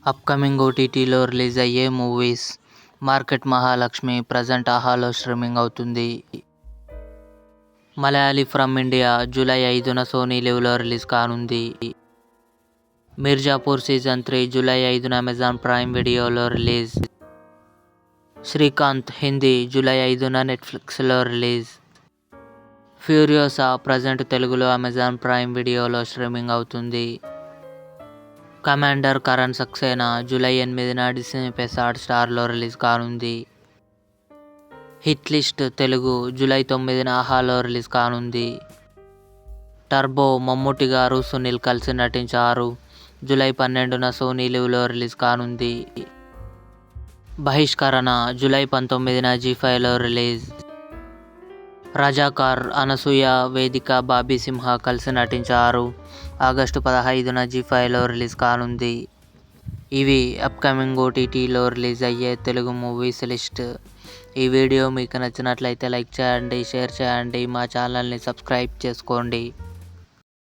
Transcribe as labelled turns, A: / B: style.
A: Upcoming ఓటీటీలో release అయ్యే movies. Market Mahalakshmi present ఆహాలో స్ట్రీమింగ్ అవుతుంది. మలయాళీ ఫ్రమ్ ఇండియా జూలై 5న సోనీ లివ్లో రిలీజ్ కానుంది. మిర్జాపూర్ సీజన్ 3 జూలై 5న అమెజాన్ ప్రైమ్ వీడియోలో రిలీజ్. శ్రీకాంత్ హిందీ జూలై 5న నెట్ఫ్లిక్స్లో రిలీజ్. ఫ్యూరియోసా ప్రజెంట్ తెలుగులో అమెజాన్ ప్రైమ్ వీడియోలో స్ట్రీమింగ్ అవుతుంది. కమాండర్ కరణ్ సక్సేనా జూలై 8న డిస్నీ ప్లస్ హాట్‌స్టార్లో రిలీజ్ కానుంది. హిట్ లిస్ట్ తెలుగు జూలై 9న ఆహాలో రిలీజ్ కానుంది. టర్బో మమ్ముట్టి గారు సునీల్ కలిసి నటించారు. జూలై 12న సోనీ లివ్లో రిలీజ్ కానుంది. బహిష్కరణ జూలై 19న జీ5లో రిలీజ్. రజాకార్ అనసూయ, వేదిక, బాబీ సింహ కలిసి నటించారు. ఆగస్టు 15న జీ5లో రిలీజ్ కానుంది. ఇవి అప్కమింగ్ ఓటీటీలో రిలీజ్ అయ్యే తెలుగు మూవీస్ లిస్ట్. ఈ వీడియో మీకు నచ్చినట్లయితే లైక్ చేయండి, షేర్ చేయండి, మా ఛానల్ని సబ్స్క్రైబ్ చేసుకోండి.